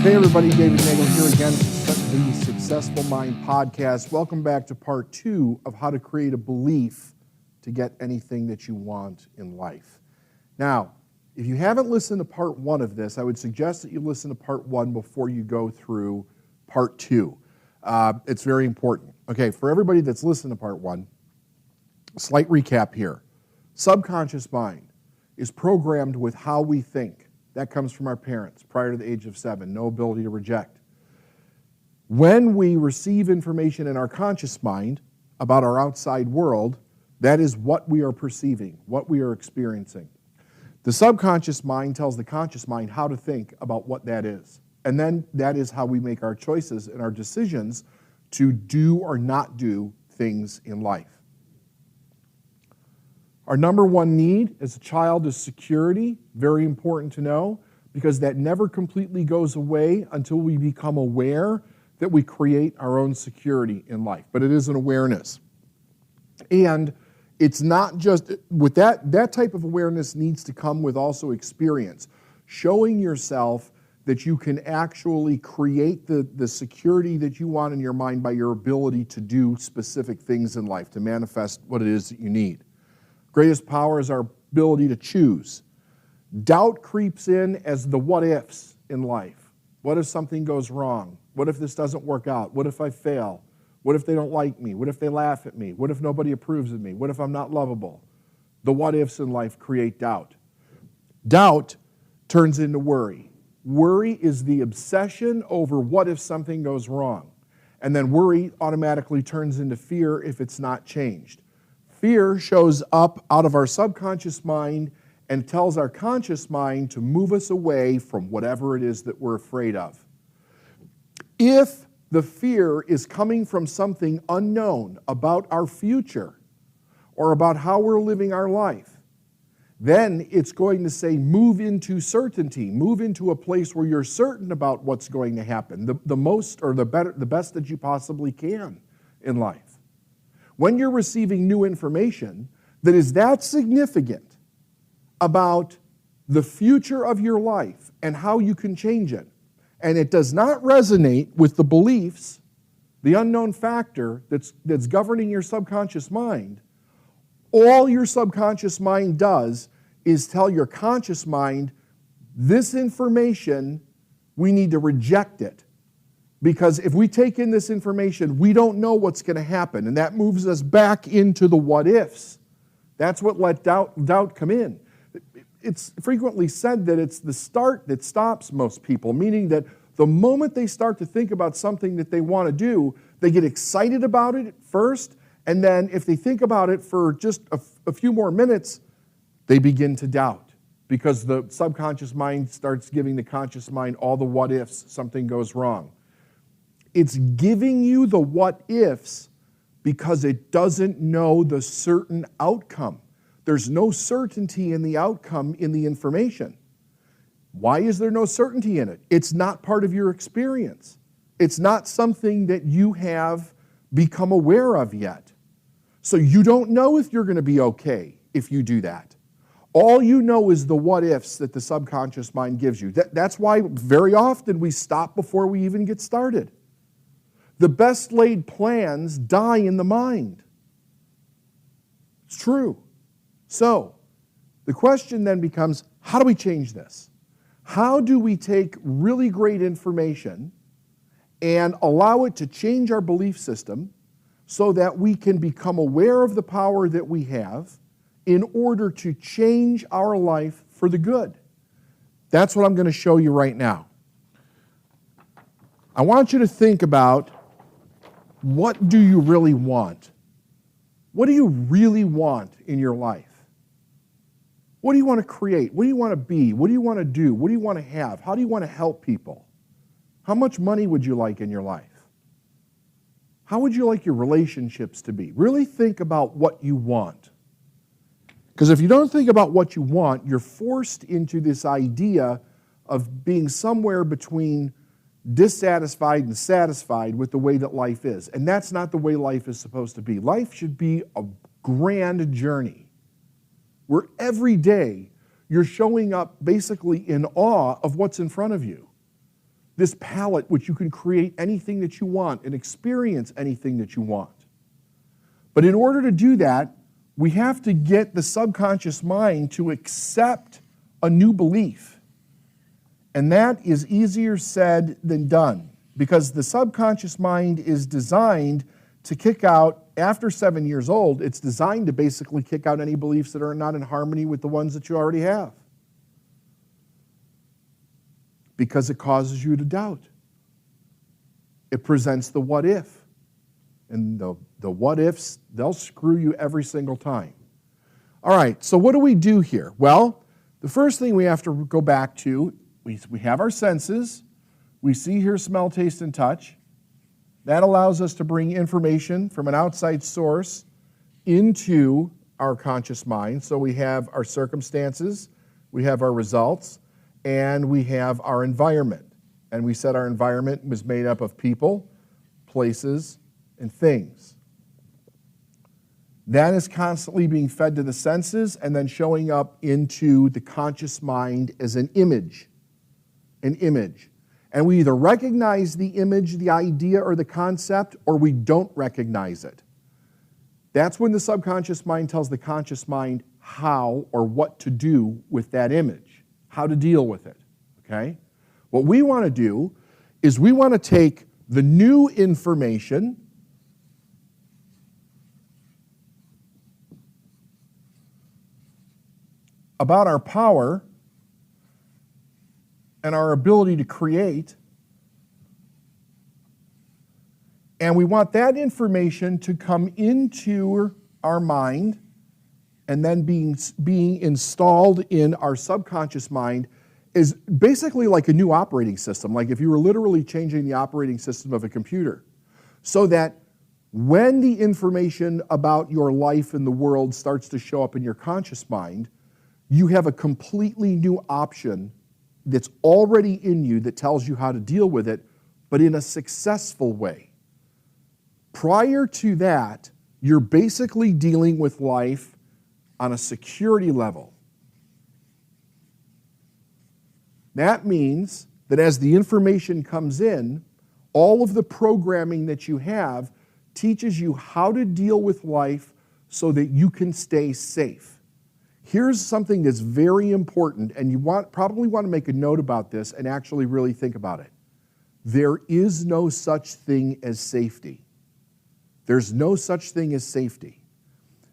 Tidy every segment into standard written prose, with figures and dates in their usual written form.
Hey everybody, David Nagel here again from the Successful Mind Podcast. Welcome back to part 2 of how to create a belief to get anything that you want in life. Now, if you haven't listened to part 1 of this, I would suggest that you listen to part 1 before you go through part 2. It's very important. Okay, for everybody that's listened to part 1, slight recap here. Subconscious mind is programmed with how we think. That comes from our parents prior to the age of 7, no ability to reject. When we receive information in our conscious mind about our outside world, that is what we are perceiving, what we are experiencing. The subconscious mind tells the conscious mind how to think about what that is. And then that is how we make our choices and our decisions to do or not do things in life. Our number one need as a child is security, very important to know, because that never completely goes away until we become aware that we create our own security in life. But it is an awareness. And it's not just, with that type of awareness needs to come with also experience, showing yourself that you can actually create the security that you want in your mind by your ability to do specific things in life, to manifest what it is that you need. Greatest power is our ability to choose. Doubt creeps in as the what-ifs in life. What if something goes wrong? What if this doesn't work out? What if I fail? What if they don't like me? What if they laugh at me? What if nobody approves of me? What if I'm not lovable? The what-ifs in life create doubt. Doubt turns into worry. Worry is the obsession over what if something goes wrong. And then worry automatically turns into fear if it's not changed. Fear shows up out of our subconscious mind and tells our conscious mind to move us away from whatever it is that we're afraid of. If the fear is coming from something unknown about our future or about how we're living our life, then it's going to say move into certainty, move into a place where you're certain about what's going to happen, the most or the best that you possibly can in life. When you're receiving new information that is that significant about the future of your life and how you can change it, and it does not resonate with the beliefs, the unknown factor that's governing your subconscious mind, all your subconscious mind does is tell your conscious mind, this information, we need to reject it. Because if we take in this information, we don't know what's going to happen. And that moves us back into the what-ifs. That's what let doubt come in. It's frequently said that it's the start that stops most people, meaning that the moment they start to think about something that they want to do, they get excited about it at first, and then if they think about it for just a few more minutes, they begin to doubt. Because the subconscious mind starts giving the conscious mind all the what-ifs, something goes wrong. It's giving you the what-ifs because it doesn't know the certain outcome. There's no certainty in the outcome in the information. Why is there no certainty in it? It's not part of your experience. It's not something that you have become aware of yet. So you don't know if you're going to be okay if you do that. All you know is the what-ifs that the subconscious mind gives you. That's why very often we stop before we even get started. The best laid plans die in the mind. It's true. So, the question then becomes, how do we change this? How do we take really great information and allow it to change our belief system so that we can become aware of the power that we have in order to change our life for the good? That's what I'm going to show you right now. I want you to think about, what do you really want? What do you really want in your life? What do you want to create? What do you want to be? What do you want to do? What do you want to have? How do you want to help people? How much money would you like in your life? How would you like your relationships to be? Really think about what you want. Because if you don't think about what you want, you're forced into this idea of being somewhere between dissatisfied and satisfied with the way that life is. And that's not the way life is supposed to be. Life should be a grand journey where every day you're showing up basically in awe of what's in front of you. this palette which you can create anything that you want and experience anything that you want. But in order to do that, we have to get the subconscious mind to accept a new belief. And that is easier said than done, because the subconscious mind is designed to kick out, after 7 years old, it's designed to basically kick out any beliefs that are not in harmony with the ones that you already have. Because it causes you to doubt. It presents the what if. And the what ifs, they'll screw you every single time. All right, so what do we do here? Well, the first thing we have to go back to, we have our senses. We see, hear, smell, taste, and touch. That allows us to bring information from an outside source into our conscious mind. So we have our circumstances, we have our results, and we have our environment. And we said our environment was made up of people, places, and things. That is constantly being fed to the senses and then showing up into the conscious mind as an image. An image. And we either recognize the image, the idea, or the concept, or we don't recognize it. That's when the subconscious mind tells the conscious mind how or what to do with that image, how to deal with it, okay? What we want to do is we want to take the new information about our power and our ability to create, and we want that information to come into our mind and then being installed in our subconscious mind is basically like a new operating system, like if you were literally changing the operating system of a computer, so that when the information about your life in the world starts to show up in your conscious mind, you have a completely new option that's already in you that tells you how to deal with it, but in a successful way. Prior to that, you're basically dealing with life on a security level. That means that as the information comes in, all of the programming that you have teaches you how to deal with life so that you can stay safe. Here's something that's very important, and you probably want to make a note about this and actually really think about it. There is no such thing as safety. There's no such thing as safety.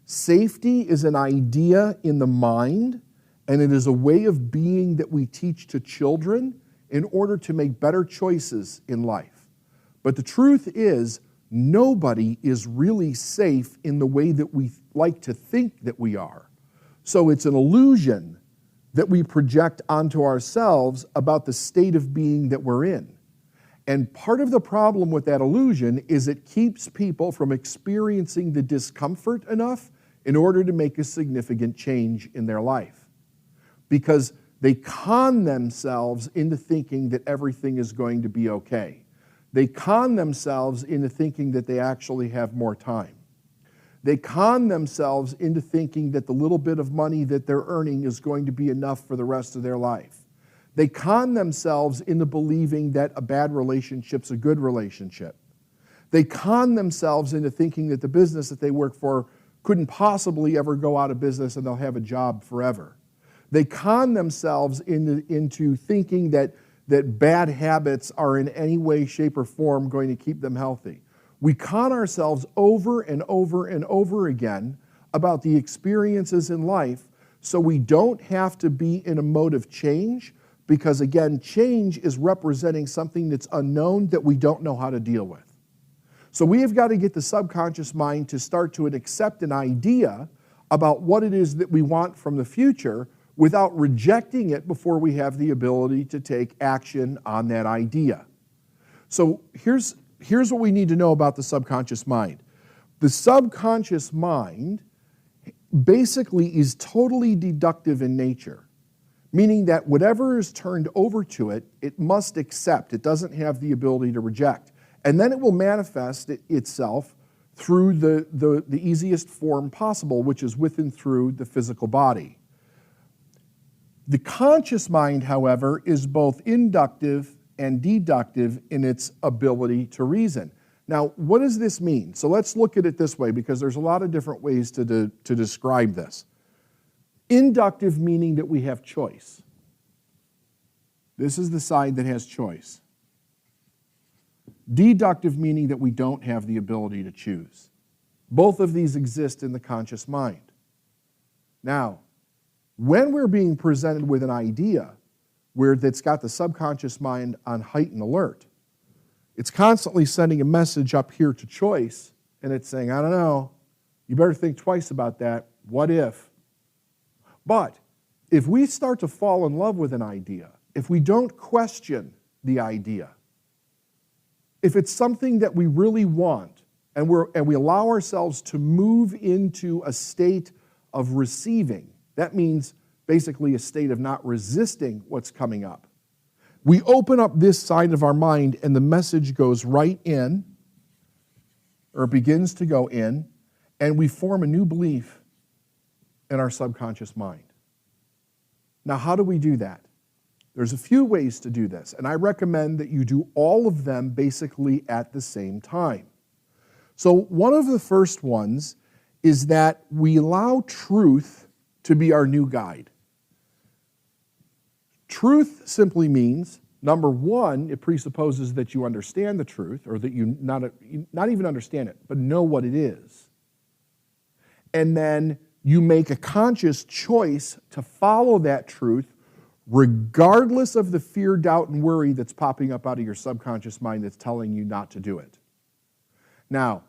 Safety is an idea in the mind, and it is a way of being that we teach to children in order to make better choices in life. But the truth is, nobody is really safe in the way that we like to think that we are. So it's an illusion that we project onto ourselves about the state of being that we're in. And part of the problem with that illusion is it keeps people from experiencing the discomfort enough in order to make a significant change in their life. Because they con themselves into thinking that everything is going to be okay. They con themselves into thinking that they actually have more time. They con themselves into thinking that the little bit of money that they're earning is going to be enough for the rest of their life. They con themselves into believing that a bad relationship's a good relationship. They con themselves into thinking that the business that they work for couldn't possibly ever go out of business and they'll have a job forever. They con themselves into thinking that bad habits are in any way, shape, or form going to keep them healthy. We con ourselves over and over and over again about the experiences in life so we don't have to be in a mode of change because, again, change is representing something that's unknown that we don't know how to deal with. So we have got to get the subconscious mind to start to accept an idea about what it is that we want from the future without rejecting it before we have the ability to take action on that idea. So here's what we need to know about the subconscious mind. The subconscious mind basically is totally deductive in nature, meaning that whatever is turned over to it, it must accept. It doesn't have the ability to reject. And then it will manifest itself through the easiest form possible, which is with and through the physical body. The conscious mind, however, is both inductive and deductive in its ability to reason. Now, what does this mean? So let's look at it this way, because there's a lot of different ways to describe this. Inductive meaning that we have choice. This is the side that has choice. Deductive meaning that we don't have the ability to choose. Both of these exist in the conscious mind. Now, when we're being presented with an idea that's got the subconscious mind on heightened alert, it's constantly sending a message up here to choice, and it's saying, I don't know, you better think twice about that. What if? But if we start to fall in love with an idea, if we don't question the idea, if it's something that we really want, and we allow ourselves to move into a state of receiving, that means basically a state of not resisting what's coming up. We open up this side of our mind and the message goes right in, or begins to go in, and we form a new belief in our subconscious mind. Now, how do we do that? There's a few ways to do this, and I recommend that you do all of them basically at the same time. So one of the first ones is that we allow truth to be our new guide. Truth simply means, number one, it presupposes that you understand the truth, or that you not even understand it, but know what it is. And then you make a conscious choice to follow that truth regardless of the fear, doubt, and worry that's popping up out of your subconscious mind that's telling you not to do it. Now,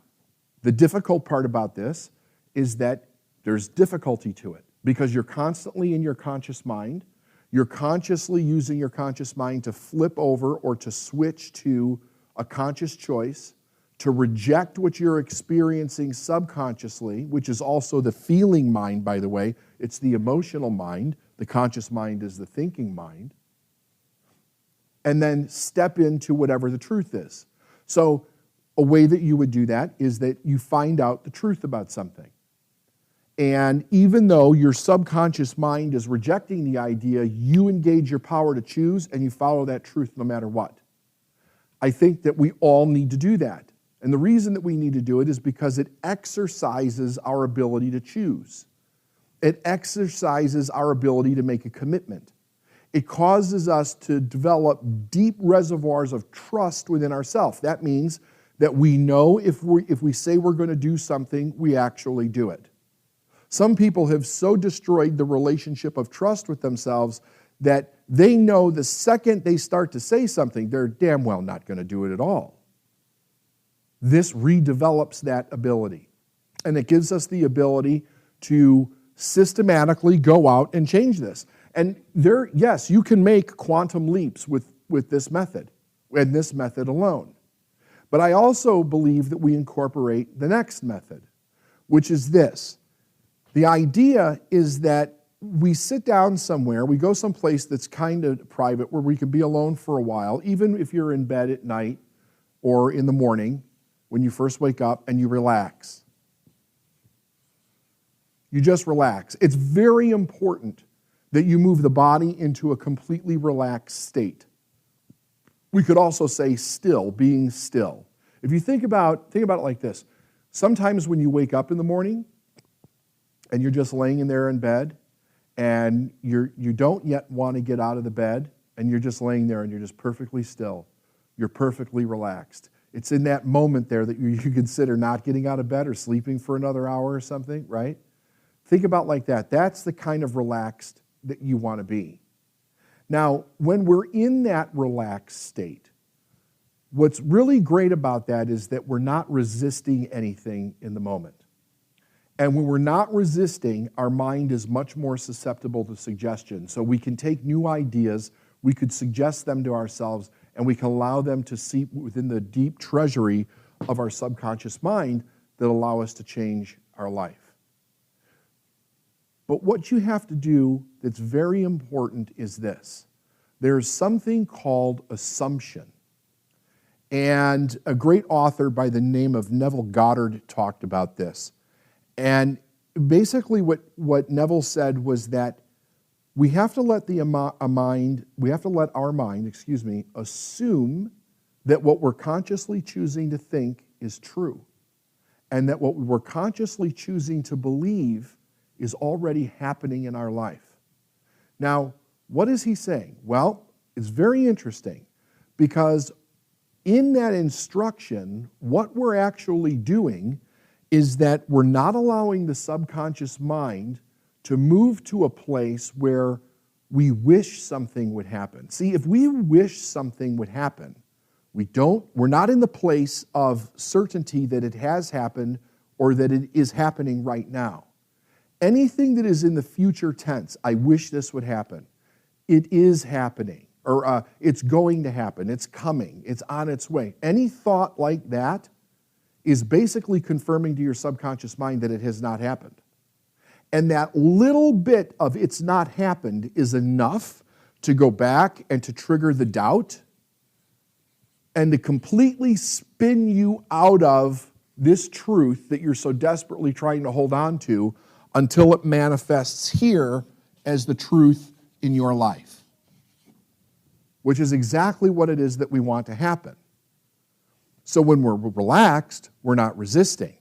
the difficult part about this is that there's difficulty to it because you're constantly in your conscious mind. You're consciously using your conscious mind to flip over or to switch to a conscious choice, to reject what you're experiencing subconsciously, which is also the feeling mind, by the way. It's the emotional mind. The conscious mind is the thinking mind. And then step into whatever the truth is. So a way that you would do that is that you find out the truth about something. And even though your subconscious mind is rejecting the idea, you engage your power to choose and you follow that truth no matter what. I think that we all need to do that. And the reason that we need to do it is because it exercises our ability to choose. It exercises our ability to make a commitment. It causes us to develop deep reservoirs of trust within ourselves. That means that we know if we say we're going to do something, we actually do it. Some people have so destroyed the relationship of trust with themselves that they know the second they start to say something, they're damn well not going to do it at all. This redevelops that ability. And it gives us the ability to systematically go out and change this. And yes, you can make quantum leaps with this method, and this method alone. But I also believe that we incorporate the next method, which is this. The idea is that we sit down somewhere, we go someplace that's kind of private where we can be alone for a while, even if you're in bed at night or in the morning when you first wake up, and you relax. You just relax. It's very important that you move the body into a completely relaxed state. We could also say still, being still. If you think about it like this. Sometimes when you wake up in the morning and you're just laying in there in bed and you don't yet want to get out of the bed and you're just laying there and you're just perfectly still. You're perfectly relaxed. It's in that moment there that you consider not getting out of bed or sleeping for another hour or something, right? Think about like that. That's the kind of relaxed that you want to be. Now, when we're in that relaxed state, what's really great about that is that we're not resisting anything in the moment. And when we're not resisting, our mind is much more susceptible to suggestion. So we can take new ideas, we could suggest them to ourselves, and we can allow them to seep within the deep treasury of our subconscious mind that allow us to change our life. But what you have to do that's very important is this. There's something called assumption. And a great author by the name of Neville Goddard talked about this. And basically what Neville said was that we have to let our mind, assume that what we're consciously choosing to think is true, and that what we're consciously choosing to believe is already happening in our life. Now, what is he saying? Well, it's very interesting, because in that instruction, what we're actually doing is that we're not allowing the subconscious mind to move to a place where we wish something would happen. See, if we wish something would happen, we're not in the place of certainty that it has happened or that it is happening right now. Anything that is in the future tense, I wish this would happen, it is happening, or it's going to happen, it's coming, it's on its way. Any thought like that is basically confirming to your subconscious mind that it has not happened. And that little bit of it's not happened is enough to go back and to trigger the doubt and to completely spin you out of this truth that you're so desperately trying to hold on to until it manifests here as the truth in your life, which is exactly what it is that we want to happen. So when we're relaxed, we're not resisting.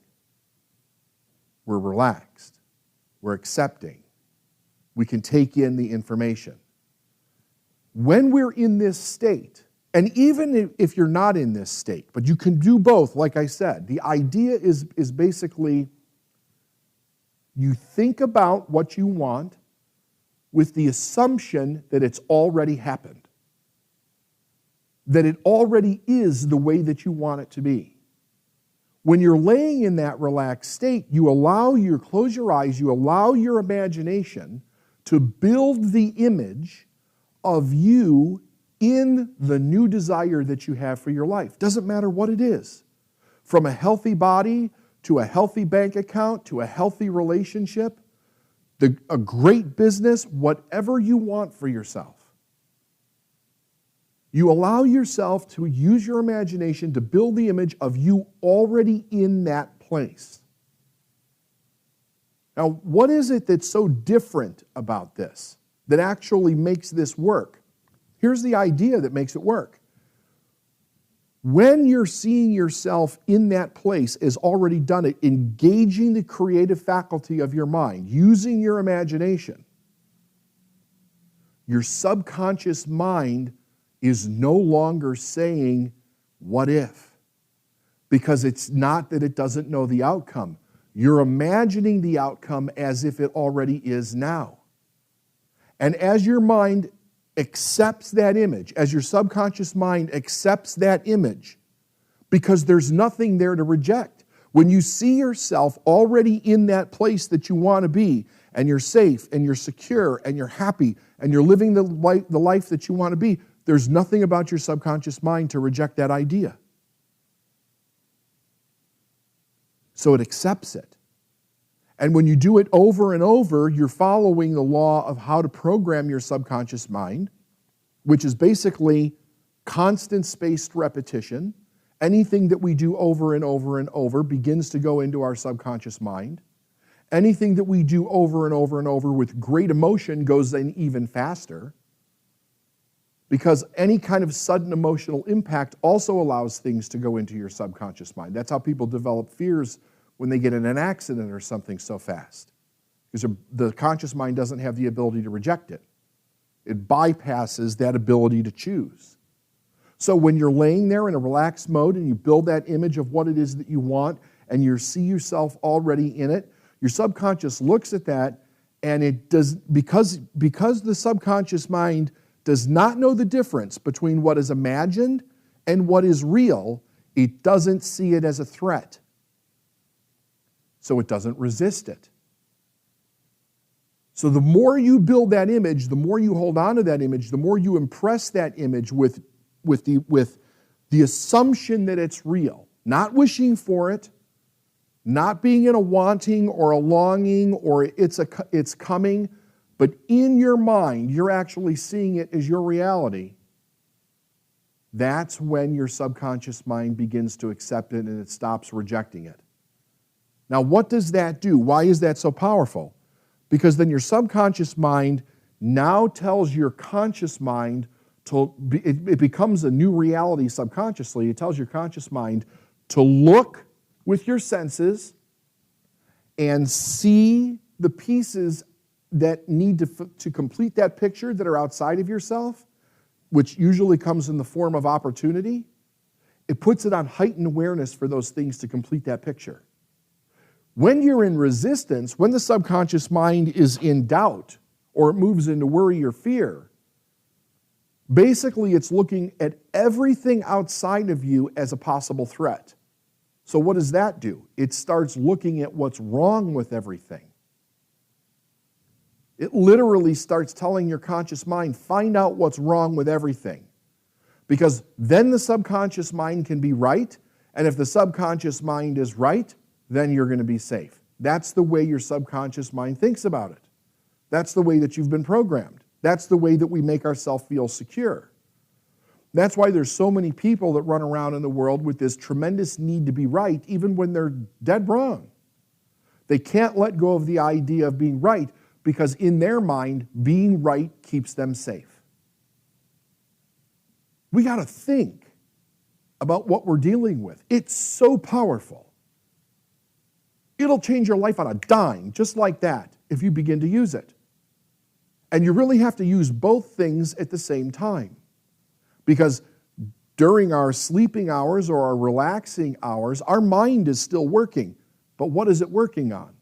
We're relaxed. We're accepting. We can take in the information. When we're in this state, and even if you're not in this state, but you can do both, like I said, the idea is basically you think about what you want with the assumption that it's already happened, that it already is the way that you want it to be. When you're laying in that relaxed state, close your eyes, you allow your imagination to build the image of you in the new desire that you have for your life. Doesn't matter what it is. From a healthy body, to a healthy bank account, to a healthy relationship, a great business, whatever you want for yourself. You allow yourself to use your imagination to build the image of you already in that place. Now, what is it that's so different about this, that actually makes this work? Here's the idea that makes it work. When you're seeing yourself in that place as already done it, engaging the creative faculty of your mind, using your imagination, your subconscious mind is no longer saying, what if? Because it's not that it doesn't know the outcome. You're imagining the outcome as if it already is now. And as your mind accepts that image, as your subconscious mind accepts that image, because there's nothing there to reject. When you see yourself already in that place that you want to be, and you're safe, and you're secure, and you're happy, and you're living the life that you want to be, there's nothing about your subconscious mind to reject that idea. So it accepts it. And when you do it over and over, you're following the law of how to program your subconscious mind, which is basically constant spaced repetition. Anything that we do over and over and over begins to go into our subconscious mind. Anything that we do over and over and over with great emotion goes in even faster, because any kind of sudden emotional impact also allows things to go into your subconscious mind. That's how people develop fears when they get in an accident or something so fast, because the conscious mind doesn't have the ability to reject it. It bypasses that ability to choose. So when you're laying there in a relaxed mode and you build that image of what it is that you want and you see yourself already in it, your subconscious looks at that, and it does, because the subconscious mind does not know the difference between what is imagined and what is real, it doesn't see it as a threat. So it doesn't resist it. So the more you build that image, the more you hold on to that image, the more you impress that image with the assumption that it's real, not wishing for it, not being in a wanting or a longing or it's coming, but in your mind, you're actually seeing it as your reality. That's when your subconscious mind begins to accept it and it stops rejecting it. Now, what does that do? Why is that so powerful? Because then your subconscious mind now tells your conscious mind it becomes a new reality subconsciously. It tells your conscious mind to look with your senses and see the pieces that need to complete that picture that are outside of yourself, which usually comes in the form of opportunity. It puts it on heightened awareness for those things to complete that picture. When you're in resistance, when the subconscious mind is in doubt or it moves into worry or fear, basically it's looking at everything outside of you as a possible threat. So what does that do? It starts looking at what's wrong with everything. It literally starts telling your conscious mind, find out what's wrong with everything. Because then the subconscious mind can be right, and if the subconscious mind is right, then you're going to be safe. That's the way your subconscious mind thinks about it. That's the way that you've been programmed. That's the way that we make ourselves feel secure. That's why there's so many people that run around in the world with this tremendous need to be right, even when they're dead wrong. They can't let go of the idea of being right because in their mind, being right keeps them safe. We got to think about what we're dealing with. It's so powerful. It'll change your life on a dime, just like that, if you begin to use it. And you really have to use both things at the same time. Because during our sleeping hours or our relaxing hours, our mind is still working. But what is it working on?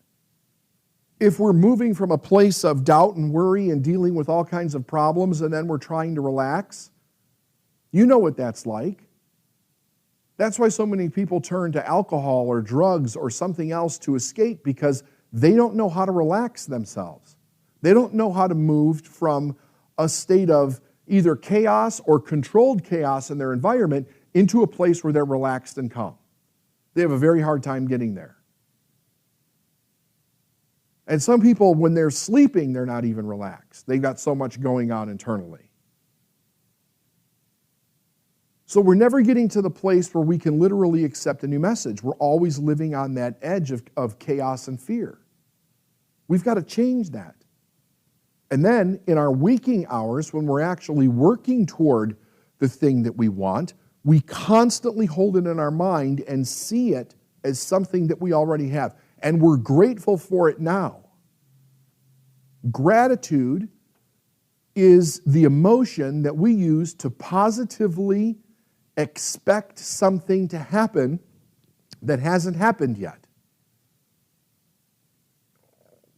If we're moving from a place of doubt and worry and dealing with all kinds of problems and then we're trying to relax, you know what that's like. That's why so many people turn to alcohol or drugs or something else to escape, because they don't know how to relax themselves. They don't know how to move from a state of either chaos or controlled chaos in their environment into a place where they're relaxed and calm. They have a very hard time getting there. And some people, when they're sleeping, they're not even relaxed. They've got so much going on internally. So we're never getting to the place where we can literally accept a new message. We're always living on that edge of chaos and fear. We've got to change that. And then in our waking hours, when we're actually working toward the thing that we want, we constantly hold it in our mind and see it as something that we already have. And we're grateful for it now. Gratitude is the emotion that we use to positively expect something to happen that hasn't happened yet.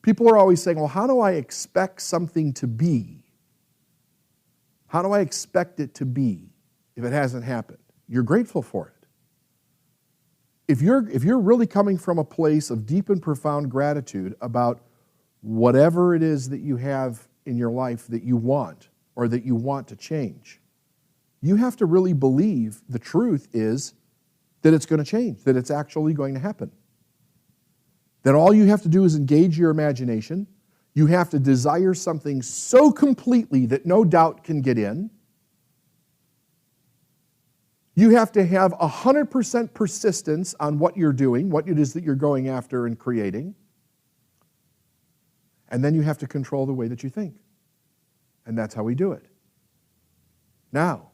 People are always saying, well, how do I expect something to be? How do I expect it to be if it hasn't happened? You're grateful for it. If you're really coming from a place of deep and profound gratitude about whatever it is that you have in your life that you want or that you want to change, you have to really believe the truth is that it's going to change, that it's actually going to happen. That all you have to do is engage your imagination. You have to desire something so completely that no doubt can get in. You have to have 100% persistence on what you're doing, what it is that you're going after and creating. And then you have to control the way that you think. And that's how we do it. Now,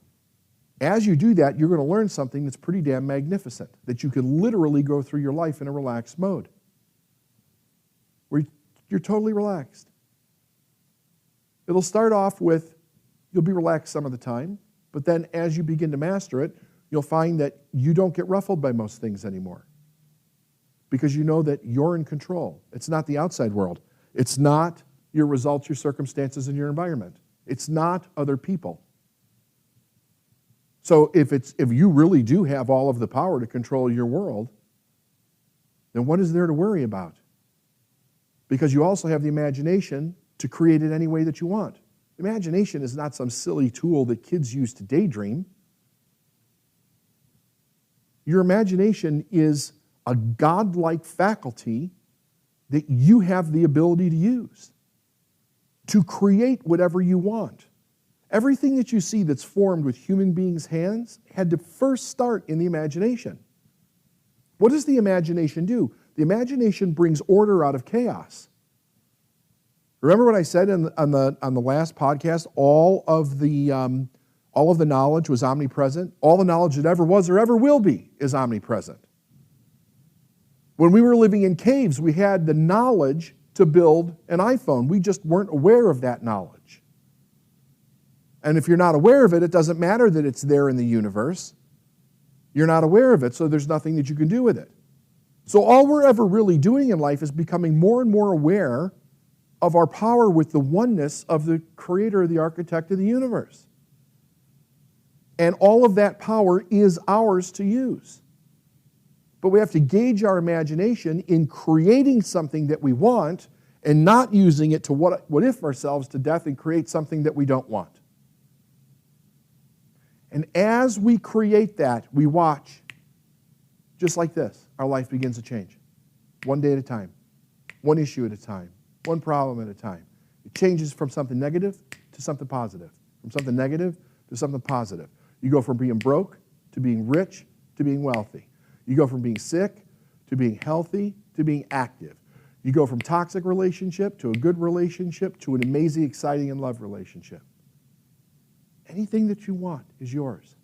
as you do that, you're going to learn something that's pretty damn magnificent, that you can literally go through your life in a relaxed mode, where you're totally relaxed. It'll start off with, you'll be relaxed some of the time, but then as you begin to master it, you'll find that you don't get ruffled by most things anymore, because you know that you're in control. It's not the outside world. It's not your results, your circumstances, and your environment. It's not other people. So if you really do have all of the power to control your world, then what is there to worry about? Because you also have the imagination to create it any way that you want. Imagination is not some silly tool that kids use to daydream. Your imagination is a godlike faculty that you have the ability to use to create whatever you want. Everything that you see that's formed with human beings' hands had to first start in the imagination. What does the imagination do? The imagination brings order out of chaos. Remember what I said on the last podcast? All of the knowledge was omnipresent. All the knowledge that ever was or ever will be is omnipresent. When we were living in caves, we had the knowledge to build an iPhone. We just weren't aware of that knowledge. And if you're not aware of it, it doesn't matter that it's there in the universe. You're not aware of it, so there's nothing that you can do with it. So all we're ever really doing in life is becoming more and more aware of our power with the oneness of the creator, the architect of the universe. And all of that power is ours to use. But we have to gauge our imagination in creating something that we want and not using it to what if ourselves to death and create something that we don't want. And as we create that, we watch, just like this, our life begins to change. One day at a time, one issue at a time, one problem at a time. It changes from something negative to something positive, from something negative to something positive. You go from being broke to being rich to being wealthy. You go from being sick to being healthy to being active. You go from toxic relationship to a good relationship to an amazing, exciting, and love relationship. Anything that you want is yours.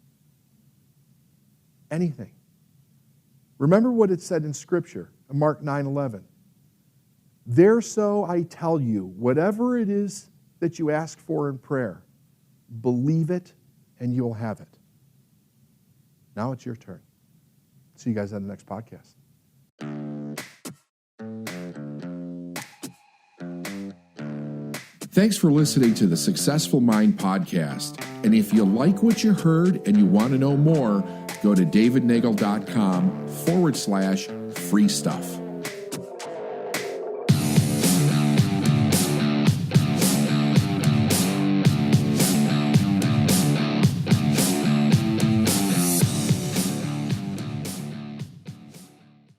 Anything. Remember what it said in Scripture, in Mark 9:11. Therefore I tell you, whatever it is that you ask for in prayer, believe it and you'll have it. Now it's your turn. See you guys on the next podcast. Thanks for listening to the Successful Mind podcast. And if you like what you heard and you want to know more, go to davidnagel.com/free stuff.